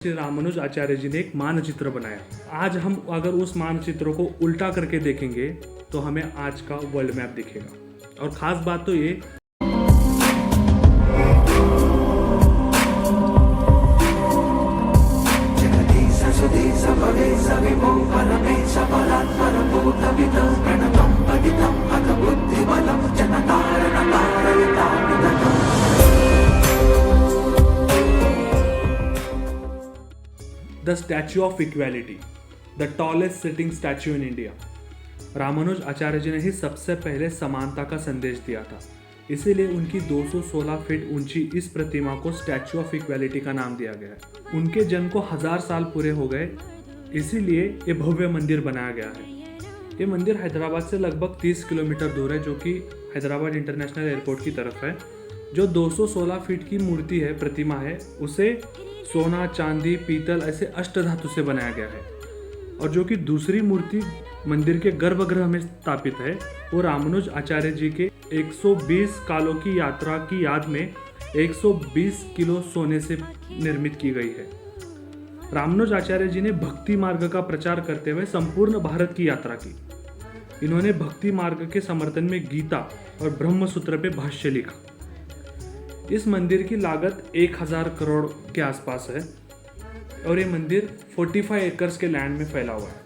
श्री रामानुज आचार्य जी ने एक मानचित्र बनाया। आज हम अगर उस मानचित्र को उल्टा करके देखेंगे तो हमें आज का वर्ल्ड मैप दिखेगा। और खास बात तो ये the statue of equality, the tallest sitting statue in India. Ramanuja Acharya ji ने ही सबसे पहले समानता का संदेश दिया था, इसीलिए उनकी 216 फीट ऊंची इस प्रतिमा को स्टैच्यू ऑफ इक्वालिटी का नाम दिया गया है। उनके जन्म को 1000 साल पूरे हो गए, इसीलिए ये भव्य मंदिर बनाया गया है। ये मंदिर हैदराबाद से लगभग 30 किलोमीटर दूर है, जो कि हैदराबाद इंटरनेशनल एयरपोर्ट की तरफ है। जो 216 फीट की मूर्ति है, प्रतिमा है, उसे सोना, चांदी, पीतल ऐसे अष्टधातु से बनाया गया है। और जो कि दूसरी मूर्ति मंदिर के गर्भगृह में स्थापित है, वो रामानुज आचार्य जी के 120 कालों की यात्रा की याद में 120 किलो सोने से निर्मित की गई है। रामानुज आचार्य जी ने भक्ति मार्ग का प्रचार करते हुए संपूर्ण भारत की यात्रा की। इन्होंने भक्ति मार्ग के समर्थन में गीता और ब्रह्म सूत्र पे भाष्य लिखा। इस मंदिर की लागत 1000 करोड़ के आसपास है और ये मंदिर 45 एकर्स के लैंड में फैला हुआ है।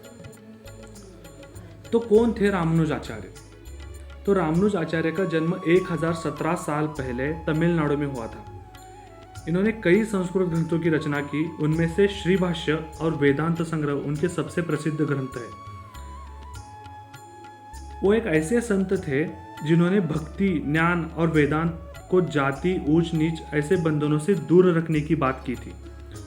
तो कौन थे रामानुज आचार्य? तो रामानुज आचार्य का जन्म 1017 साल पहले तमिलनाडु में हुआ था। इन्होंने कई संस्कृत ग्रंथों की रचना की, उनमें से श्री भाष्य और वेदांत संग्रह उनके सबसे प्रसिद्ध ग्रंथ है। वो एक ऐसे संत थे जिन्होंने भक्ति, ज्ञान और वेदांत को जाति, ऊंच नीच ऐसे बंधनों से दूर रखने की बात की थी।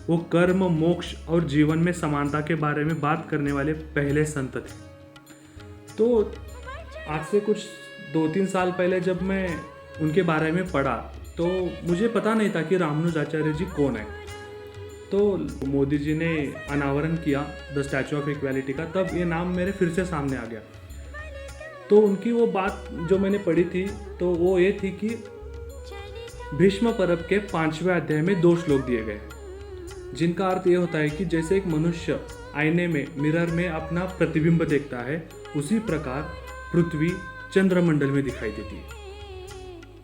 वो कर्म, मोक्ष और जीवन में समानता के बारे में बात करने वाले पहले संत थे। तो आज से कुछ 2-3 साल पहले जब मैं उनके बारे में पढ़ा तो मुझे पता नहीं था कि रामानुज आचार्य जी कौन है। तो मोदी जी ने अनावरण किया द स्टैच्यू ऑफ इक्वालिटी का, तब ये नाम मेरे फिर से सामने आ गया। तो उनकी वो बात जो मैंने पढ़ी थी तो वो ये थी कि भीष्म पर्व के 5वें अध्याय में 2 श्लोक दिए गए हैं, जिनका अर्थ ये होता है कि जैसे एक मनुष्य आईने में, मिरर में अपना प्रतिबिंब देखता है, उसी प्रकार पृथ्वी चंद्रमंडल में दिखाई देती है,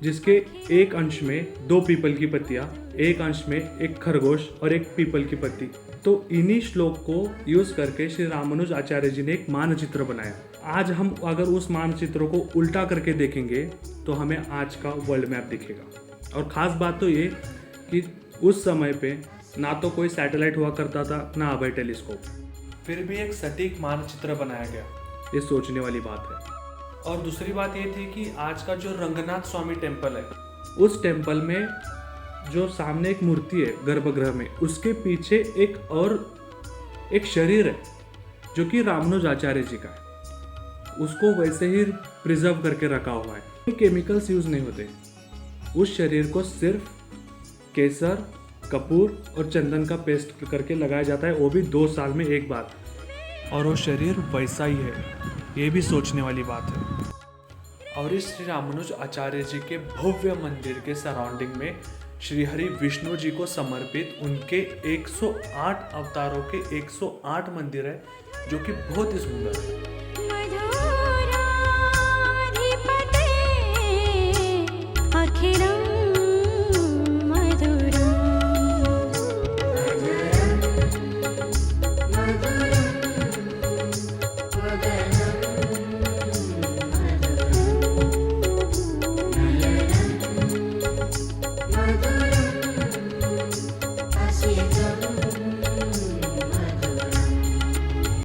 जिसके एक अंश में 2 पीपल की पत्तियां, एक अंश में एक खरगोश और एक पीपल की पत्ती। तो इन्हीं श्लोक को यूज करके श्री रामानुज आचार्य जी ने एक मानचित्र बनाया। आज हम अगर उस मानचित्र को उल्टा करके देखेंगे तो हमें आज का वर्ल्ड मैप दिखेगा। और ख़ास बात तो ये कि उस समय पे ना तो कोई सैटेलाइट हुआ करता था, ना अभय टेलीस्कोप, फिर भी एक सटीक मानचित्र बनाया गया। ये सोचने वाली बात है। और दूसरी बात ये थी कि आज का जो रंगनाथ स्वामी टेम्पल है, उस टेम्पल में जो सामने एक मूर्ति है गर्भगृह में, उसके पीछे एक शरीर है जो कि रामानुज आचार्य जी का है। उसको वैसे ही प्रिजर्व करके रखा हुआ है, कोई केमिकल्स यूज नहीं होते। उस शरीर को सिर्फ केसर, कपूर और चंदन का पेस्ट करके लगाया जाता है, वो भी 2 साल में एक बार। और वो शरीर वैसा ही है, ये भी सोचने वाली बात है। और इस श्री रामानुज आचार्य जी के भव्य मंदिर के सराउंडिंग में श्री हरि विष्णु जी को समर्पित उनके 108 अवतारों के 108 मंदिर है, जो कि बहुत ही सुंदर है।